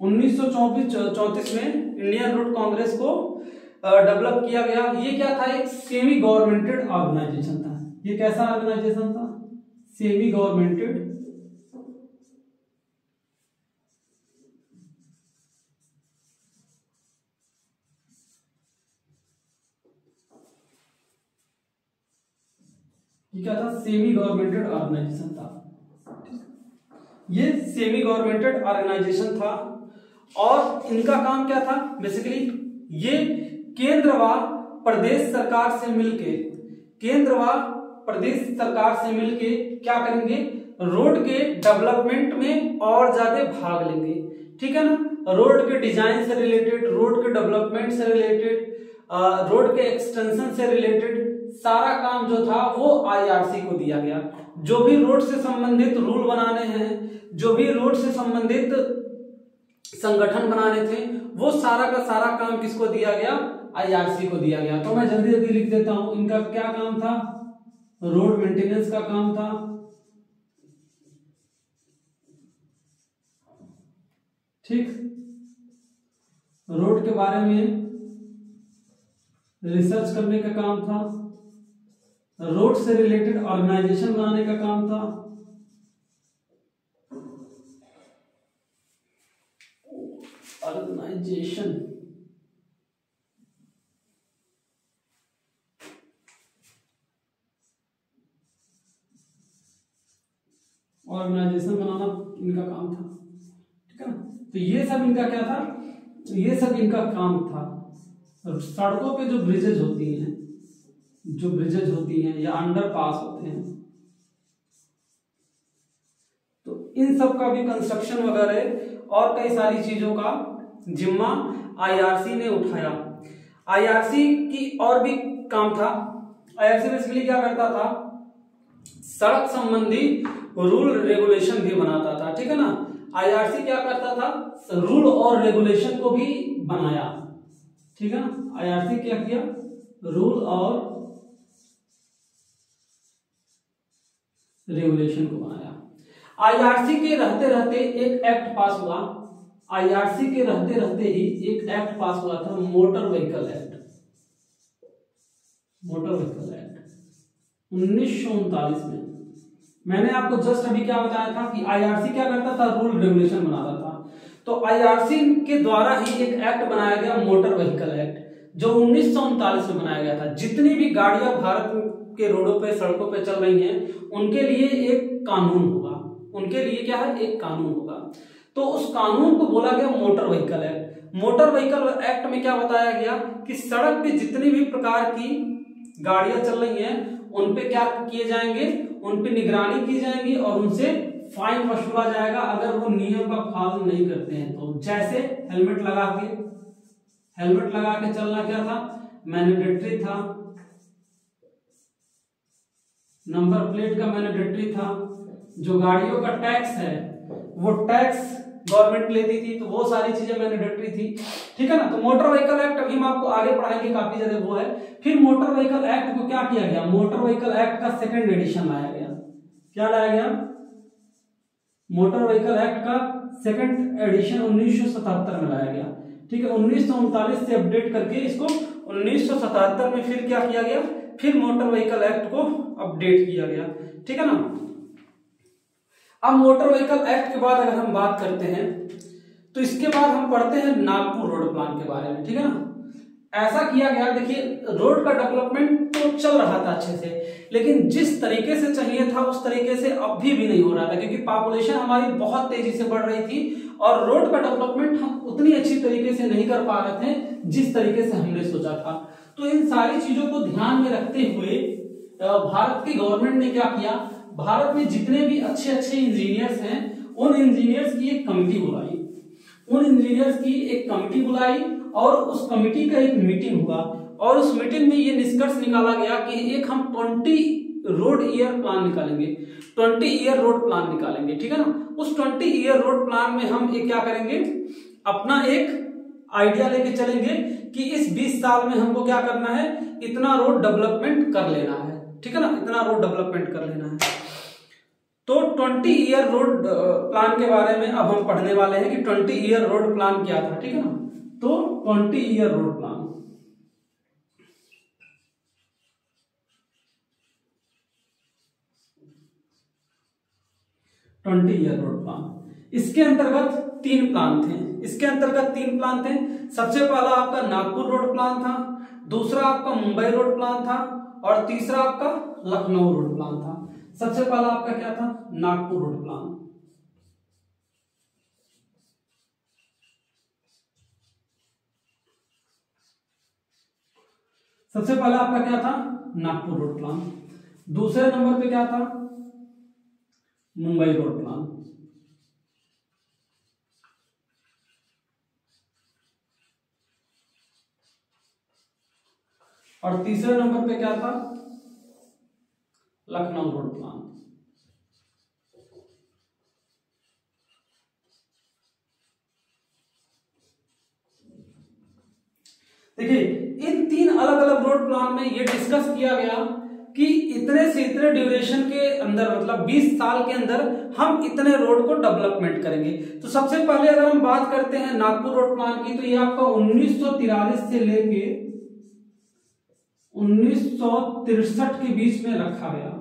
Speaker 1: 1934 में इंडियन रोड कांग्रेस को डेवलप किया गया। ये क्या था, एक सेमी गवर्नमेंटेड ऑर्गेनाइजेशन था। ये कैसा ऑर्गेनाइजेशन था, सेमी गवर्नमेंटेड क्या था, सेमी गवर्नमेंटेड ऑर्गेनाइजेशन था। ये सेमी गवर्नमेंटेड ऑर्गेनाइजेशन था और इनका काम क्या था, बेसिकली ये केंद्र व प्रदेश सरकार से मिलके, केंद्र व प्रदेश सरकार से मिलके क्या करेंगे, रोड के डेवलपमेंट में और ज्यादा भाग लेंगे, ठीक है ना। रोड के डिजाइन से रिलेटेड, रोड के डेवलपमेंट से रिलेटेड, रोड के एक्सटेंशन से रिलेटेड सारा काम जो था वो आईआरसी को दिया गया। जो भी रोड से संबंधित रूल बनाने हैं, जो भी रोड से संबंधित संगठन बनाने थे, वो सारा का सारा काम किसको दिया गया, आईआरसी को दिया गया। तो मैं जल्दी जल्दी लिख देता हूं, इनका क्या काम था, रोड मेंटेनेंस का काम था, ठीक, रोड के बारे में रिसर्च करने का काम था, रोड से रिलेटेड ऑर्गेनाइजेशन बनाने का काम था, ऑर्गेनाइजेशन, रेगुलेशन बनाना इनका काम था, ठीक है ना। तो ये सब इनका क्या था, ये सब इनका काम था। सड़कों पे जो ब्रिजेज होती हैं, जो ब्रिजेज होती हैं या अंडरपास होते हैं, तो इन सब का भी कंस्ट्रक्शन वगैरह और कई सारी चीजों का जिम्मा आईआरसी ने उठाया। आईआरसी की और भी काम था। आईआरसी बेसिकली क्या करता था, सड़क संबंधी रूल रेगुलेशन भी बनाता था, ठीक है ना। आईआरसी क्या करता था, रूल और रेगुलेशन को भी बनाया, ठीक है ना। आईआरसी क्या किया, रूल और रेगुलेशन को बनाया। आईआरसी के रहते रहते एक एक्ट पास हुआ, आईआरसी के रहते रहते ही एक एक्ट पास हुआ था, motor vehicle act. Motor vehicle act 1939 में। मैंने आपको जस्ट अभी क्या बताया था कि आईआरसी क्या करता था, रूल रेगुलेशन बनाता था। तो आईआरसी के द्वारा ही एक एक्ट बनाया गया, मोटर व्हीकल एक्ट, जो 1939 में बनाया गया था। जितनी भी गाड़ियां भारत के रोडों पे, सड़कों पे चल रही हैं, उनके लिए एक कानून होगा, उनके लिए क्या है, एक कानून होगा। तो उस कानून को बोला गया motor vehicle act. Motor vehicle act में क्या बताया गया कि सड़क पे जितनी भी प्रकार की गाड़ियां चल रही हैं, उन पे क्या किए जाएंगे, उन पे निगरानी की जाएगी और उनसे फाइन वसूला जाएगा अगर वो नियम का पालन नहीं करते हैं। तो जैसे हेलमेट लगा के चलना क्या था, मैंडेटरी था, नंबर प्लेट का मैंडेटरी था, जो गाड़ियों का टैक्स है वो टैक्स गवर्नमेंट लेती थी, तो वो सारी चीजें मैंडेटरी थी, ठीक है ना। तो मोटर व्हीकल एक्ट अभी हम आपको आगे पढ़ाएंगे, काफी ज्यादा वो है। फिर मोटर व्हीकल एक्ट को क्या किया गया, मोटर व्हीकल एक्ट का सेकंड एडिशन लाया गया। क्या लाया गया, मोटर व्हीकल एक्ट का सेकंड एडिशन 1977 में लाया गया, ठीक है। 1939 से अपडेट करके इसको 1977 में फिर क्या किया गया, फिर मोटर व्हीकल एक्ट को अपडेट किया गया, ठीक है ना। अब मोटर व्हीकल एक्ट के बाद अगर हम बात करते हैं, तो इसके बाद हम पढ़ते हैं नागपुर रोड प्लान के बारे में, ठीक है ना। ऐसा किया गया, देखिए रोड का डेवलपमेंट तो चल रहा था अच्छे से, लेकिन जिस तरीके से चाहिए था उस तरीके से अभी भी नहीं हो रहा था, क्योंकि पॉपुलेशन हमारी बहुत तेजी से बढ़ रही थी और रोड का डेवलपमेंट हम उतनी अच्छी तरीके से नहीं कर पा रहे थे जिस तरीके से हमने सोचा था। तो इन सारी चीजों को ध्यान में रखते हुए भारत की गवर्नमेंट ने क्या किया, भारत में जितने भी अच्छे अच्छे इंजीनियर्स हैं, उन इंजीनियर्स की एक कमिटी बुलाई, और उस कमिटी का एक मीटिंग हुआ, और उस मीटिंग में ये निष्कर्ष निकाला गया कि एक हम 20 रोड ईयर प्लान निकालेंगे, 20 ईयर रोड प्लान निकालेंगे, ठीक है ना। उस 20 ईयर रोड प्लान में हम एक क्या करेंगे, अपना एक आइडिया लेके चलेंगे कि इस 20 साल में हमको क्या करना है, इतना रोड डेवलपमेंट कर लेना है, ठीक है ना, इतना रोड डेवलपमेंट कर लेना है। तो 20 ईयर रोड प्लान के बारे में अब हम पढ़ने वाले हैं कि 20 ईयर रोड प्लान क्या था, ठीक है ना। तो 20 ईयर रोड प्लान, इसके अंतर्गत तीन प्लान थे। सबसे पहला आपका नागपुर रोड प्लान था, दूसरा आपका मुंबई रोड प्लान था, और तीसरा आपका लखनऊ रोड प्लान था। सबसे पहला आपका क्या था, नागपुर रोड प्लान। सबसे पहला आपका क्या था, नागपुर रोड प्लान। दूसरे नंबर पे क्या था, मुंबई रोड प्लान। और तीसरे नंबर पे क्या था, लखनऊ रोड प्लान। देखिए इन तीन अलग अलग रोड प्लान में ये डिस्कस किया गया कि इतने से इतने ड्यूरेशन के अंदर, मतलब 20 साल के अंदर हम इतने रोड को डेवलपमेंट करेंगे। तो सबसे पहले अगर हम बात करते हैं नागपुर रोड प्लान की, तो ये आपका 1943 से लेके 1963 के बीच में रखा गया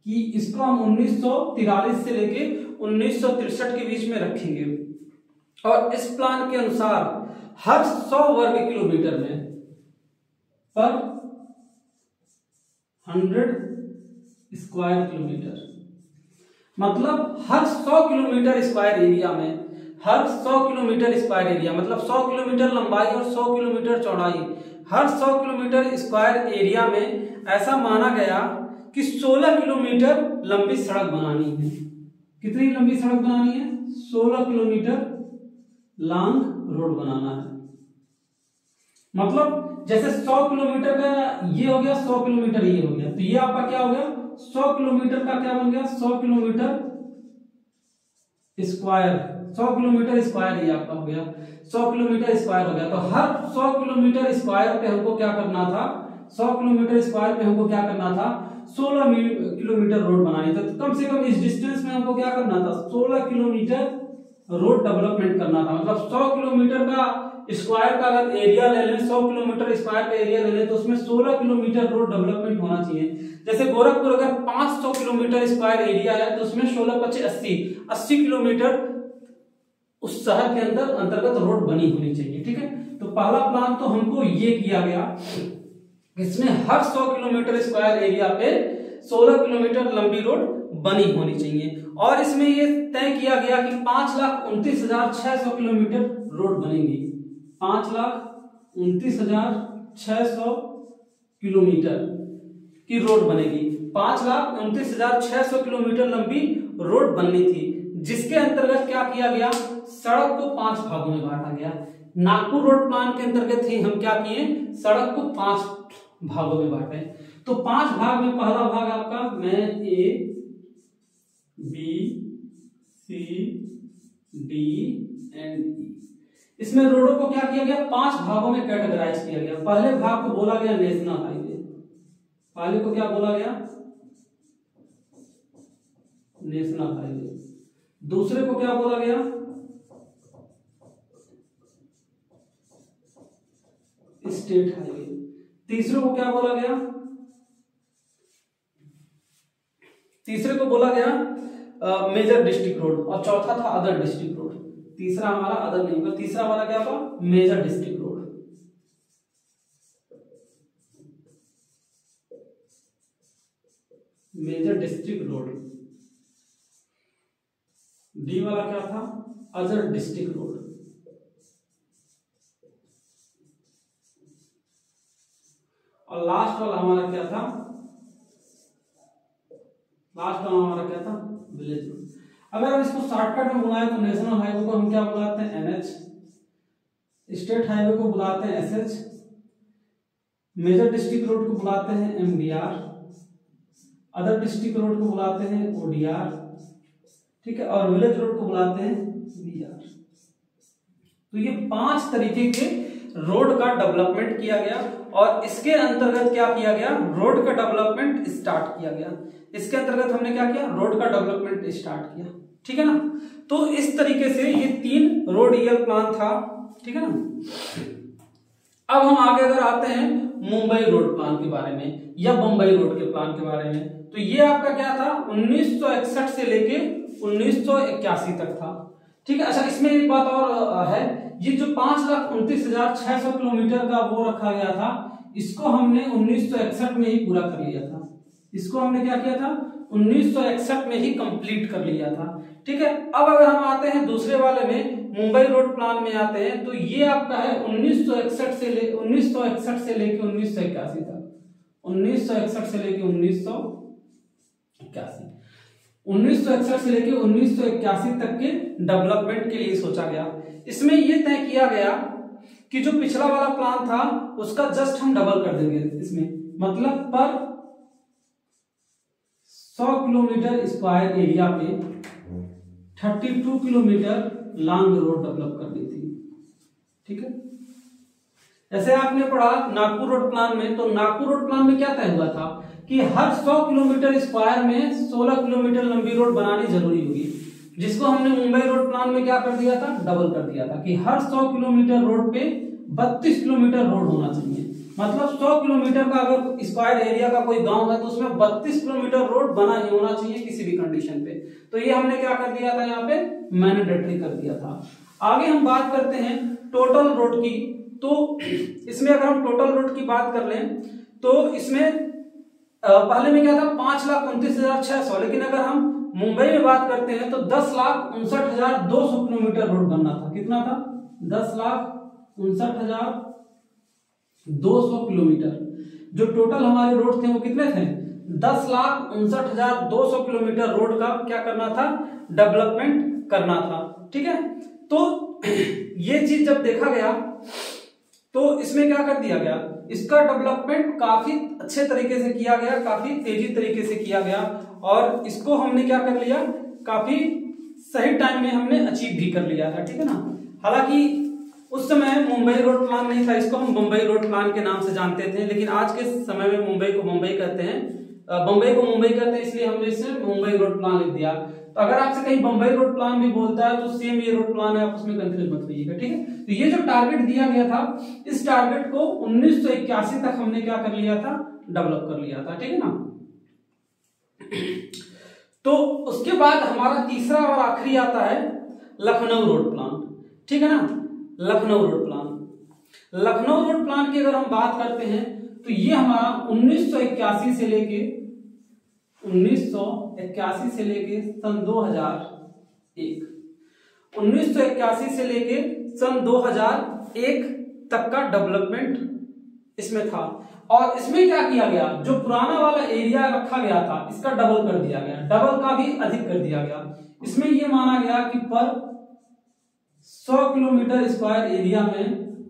Speaker 1: कि इसको हम 1943 से लेके 1963 के बीच में रखेंगे। और इस प्लान के अनुसार हर 100 वर्ग किलोमीटर में पर 100 स्क्वायर किलोमीटर मतलब हर 100 किलोमीटर स्क्वायर एरिया में, हर 100 किलोमीटर स्क्वायर एरिया मतलब 100 किलोमीटर लंबाई और 100 किलोमीटर चौड़ाई, हर 100 किलोमीटर स्क्वायर एरिया में ऐसा माना गया कि 16 किलोमीटर लंबी सड़क बनानी है। कितनी लंबी सड़क बनानी है? 16 किलोमीटर लॉन्ग रोड बनाना है। मतलब जैसे 100 किलोमीटर का ये हो गया, 100 किलोमीटर ये हो गया, तो ये आपका क्या हो गया? 100 किलोमीटर का क्या बन गया? 100 किलोमीटर स्क्वायर, 100 किलोमीटर स्क्वायर ये आपका हो गया, 100 किलोमीटर स्क्वायर हो गया। तो हर 100 किलोमीटर स्क्वायर पे हमको क्या करना था? 100 किलोमीटर स्क्वायर पे हमको क्या करना था? 16 किलोमीटर रोड बनानी थी। तो कम से कम इस डिस्टेंस में हमको क्या करना था? 16 किलोमीटर रोड डेवलपमेंट करना था। मतलब 100 किलोमीटर का स्क्वायर का अगर एरिया ले लें, 100 किलोमीटर स्क्वायर का एरिया ले लें, तो उसमें 16 किलोमीटर रोड डेवलपमेंट होना चाहिए। जैसे गोरखपुर अगर 500 किलोमीटर स्क्वायर एरिया है तो उसमें 16 25 80 किलोमीटर उस शहर के अंतर्गत रोड बनी होनी चाहिए। ठीक है, तो पहला प्लान तो हमको ये किया गया, इसमें हर 100 किलोमीटर स्क्वायर एरिया पे 16 किलोमीटर लंबी रोड बनी होनी चाहिए। और इसमें ये तय किया गया कि 5,29,600 किलोमीटर रोड बनेगी। 5,29,600 किलोमीटर की रोड बनेगी। 5,29,600 किलोमीटर लंबी रोड बननी थी, जिसके अंतर्गत क्या किया गया? सड़क को 5 भागों में बांटा गया। नागपुर रोड प्लान के अंतर्गत ही हम क्या किए? सड़क को 5 भागों में बांटे। तो 5 भाग में पहला भाग आपका मैं A B C D and E, इसमें रोडों को क्या किया गया? 5 भागों में कैटेगराइज किया गया। पहले भाग को बोला गया नेशनल हाईवे, पहले को क्या बोला गया? National highway. दूसरे को क्या बोला गया? State highway. तीसरे को क्या बोला गया? तीसरे को बोला गया मेजर डिस्ट्रिक्ट रोड, और चौथा था अदर डिस्ट्रिक्ट रोड। तीसरा हमारा अदर नहीं होगा, तीसरा हमारा क्या होगा? Major district road. Major district road. D वाला क्या था? Other district road. और लास्ट वाला हमारा क्या था? लास्ट वाला हमारा क्या था? Village road. अगर हम इसको शॉर्टकट में बुलाएं तो नेशनल हाईवे को हम क्या बुलाते हैं? एनएच। स्टेट हाईवे को बुलाते हैं एसएच। मेजर डिस्ट्रिक्ट रोड को बुलाते हैं एमडीआर। अदर डिस्ट्रिक्ट रोड को बुलाते हैं ओडीआर। ठीक है, और विलेज रोड को बुलाते हैं बीआर। तो ये 5 तरीके के रोड का डेवलपमेंट किया गया, और इसके अंतर्गत क्या किया गया? रोड का डेवलपमेंट स्टार्ट किया गया। इसके अंतर्गत हमने क्या किया? रोड का डेवलपमेंट स्टार्ट किया। ठीक है ना? तो इस तरीके से ये 3 रोड ईयर प्लान था। ठीक है ना? अब हम आगे अगर आते हैं मुंबई रोड प्लान के बारे में या बंबई रोड के प्लान के बारे में, तो ये आपका क्या था? 1961 से लेके 1981 तक था। ठीक है। अच्छा, इसमें एक बात और है, ये जो 5,29,600 किलोमीटर का वो रखा गया था, इसको हमने 1961 में ही पूरा कर लिया था। इसको हमने क्या किया था? 1961 में ही कंप्लीट कर लिया था। ठीक है। अब अगर हम आते हैं दूसरे वाले में, मुंबई रोड प्लान में आते हैं, तो ये आपका है 1961 से लेके 1981 से लेके 1981 तक। 1961 से लेके 1981 तक के डेवलपमेंट के लिए सोचा गया। इसमें यह तय किया गया कि जो पिछला वाला प्लान था उसका जस्ट हम डबल कर देंगे इसमें, मतलब पर 100 किलोमीटर स्क्वायर एरिया पे 32 किलोमीटर लॉन्ग रोड डेवलप करनी थी। ठीक है। जैसे आपने पढ़ा नागपुर रोड प्लान में, तो नागपुर रोड प्लान में क्या तय हुआ था कि हर 100 किलोमीटर स्क्वायर में 16 किलोमीटर लंबी रोड बनानी जरूरी होगी, जिसको हमने मुंबई रोड प्लान में क्या कर दिया था? डबल कर दिया था कि हर 100 किलोमीटर रोड पे 32 किलोमीटर रोड होना चाहिए। मतलब 100 किलोमीटर का अगर स्क्वायर एरिया का कोई गांव है तो उसमें 32 किलोमीटर रोड बना ही होना चाहिए किसी भी कंडीशन पे। तो ये हमने क्या कर दिया था? यहाँ पे मैंडेटरी कर दिया था। आगे हम बात करते हैं टोटल रोड की। तो इसमें अगर हम टोटल रोड की बात कर लें तो इसमें पहले में क्या था? 5,29,600, लेकिन अगर हम मुंबई में बात करते हैं तो 10,59,200 किलोमीटर रोड बनना था। कितना था? 10,59,200 किलोमीटर। जो टोटल हमारे रोड थे वो कितने थे? 10,59,200 किलोमीटर रोड का क्या करना था? डेवलपमेंट करना था। ठीक है, तो ये चीज जब देखा गया तो इसमें क्या कर दिया गया, इसका डेवलपमेंट काफी अच्छे तरीके से किया गया, काफी तेजी तरीके से किया गया, और इसको हमने क्या कर लिया, काफी सही टाइम में हमने अचीव भी कर लिया था। ठीक है ना। हालांकि उस समय मुंबई रोड प्लान नहीं था, इसको हम बम्बई रोड प्लान के नाम से जानते थे, लेकिन आज के समय में मुंबई को मुंबई कहते हैं, बम्बई को मुंबई कहते हैं, इसलिए हमने इसे मुंबई रोड प्लान लिख दिया। तो अगर आपसे कहीं बम्बई रोड प्लान भी बोलता है तो सेम ये रोड प्लान है, आप उसमें कंफ्यूज मत होइएगा। ठीक है, तो ये जो टारगेट दिया गया था, इस टारगेट को 1981 तक हमने क्या कर लिया था, डेवलप कर लिया था। ठीक है ना। तो उसके बाद हमारा तीसरा और आखिरी आता है लखनऊ रोड प्लान। ठीक है ना, Lucknow road plan. Lucknow road plan की अगर हम बात करते हैं तो ये हमारा 1981 से लेके सन 2001, 1981 से लेके सन 2001 तक का डेवलपमेंट इसमें था। और इसमें क्या किया गया, जो पुराना वाला एरिया रखा गया था इसका डबल कर दिया गया, डबल का भी अधिक कर दिया गया। इसमें यह माना गया कि पर 100 किलोमीटर स्क्वायर एरिया में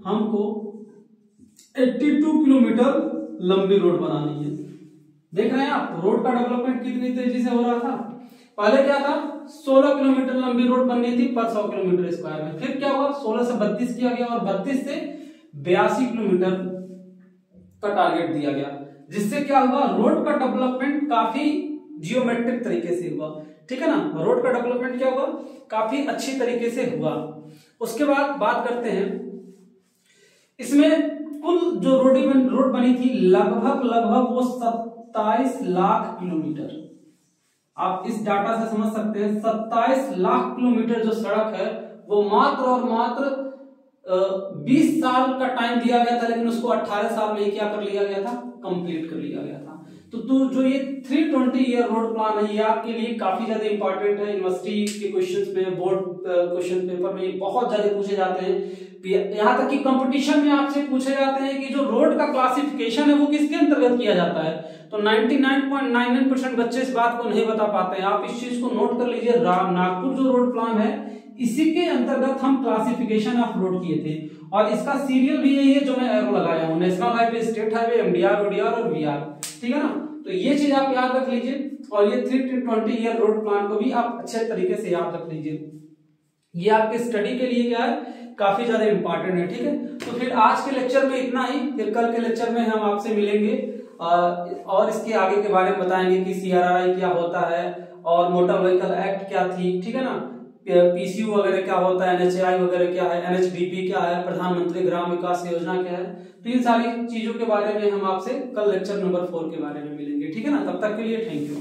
Speaker 1: हमको 82 किलोमीटर लंबी रोड बनानी है। देख रहे हैं आप, रोड का डेवलपमेंट कितनी तेजी से हो रहा था। पहले क्या था, 16 किलोमीटर लंबी रोड बननी थी पर 100 किलोमीटर स्क्वायर में। फिर क्या हुआ, 16 से 32 किया गया, और 32 से 82 किलोमीटर का टारगेट दिया गया, जिससे क्या हुआ, रोड का डेवलपमेंट काफी जियोमेट्रिक तरीके से हुआ। ठीक है ना, रोड का डेवलपमेंट क्या हुआ, काफी अच्छी तरीके से हुआ। उसके बाद बात करते हैं, इसमें कुल जो रोड बनी थी लगभग वो 27 लाख किलोमीटर। आप इस डाटा से समझ सकते हैं 27 लाख किलोमीटर जो सड़क है वो मात्र और मात्र 20 साल का टाइम दिया गया था, लेकिन उसको 18 साल में क्या कर लिया गया था, कंप्लीट कर लिया गया था। तो जो ये 320 ईयर रोड प्लान है, ये आपके लिए काफी ज्यादा इंपॉर्टेंट है। यूनिवर्सिटी के क्वेश्चंस में, बोर्ड क्वेश्चन पेपर में बहुत ज्यादा पूछे जाते हैं। यहाँ तक कि कंपटीशन में आपसे पूछे जाते हैं कि जो रोड का क्लासिफिकेशन है वो किसके अंतर्गत किया जाता है। तो 99.99% बच्चे इस बात को नहीं बता पाते हैं। आप इस चीज को नोट कर लीजिए, नागपुर जो रोड प्लान है इसी के अंतर्गत हम क्लासिफिकेशन ऑफ रोड किए थे, और इसका सीरियल भी यही है जो मैं एरो लगाया हूँ, national highway, state highway, MDR, ODR और वीआर। ठीक है ना, तो ये चीज आप याद रख लीजिए, और ये 320 ईयर रोड प्लान को भी आप अच्छे तरीके से याद रख लीजिए। ये आपके स्टडी के लिए क्या है, काफी ज्यादा इंपॉर्टेंट है। ठीक है, तो फिर आज के लेक्चर में इतना ही। फिर कल के लेक्चर में हम आपसे मिलेंगे और इसके आगे के बारे में बताएंगे कि CRRI क्या होता है और मोटर व्हीकल एक्ट क्या थी। ठीक है ना, PCU वगैरह क्या होता है, NHAI वगैरह क्या है, NHDP क्या है, प्रधानमंत्री ग्राम विकास योजना क्या है। तो इन सारी चीजों के बारे में हम आपसे कल लेक्चर नंबर 4 के बारे में मिलेंगे। ठीक है ना, तब तक के लिए थैंक यू।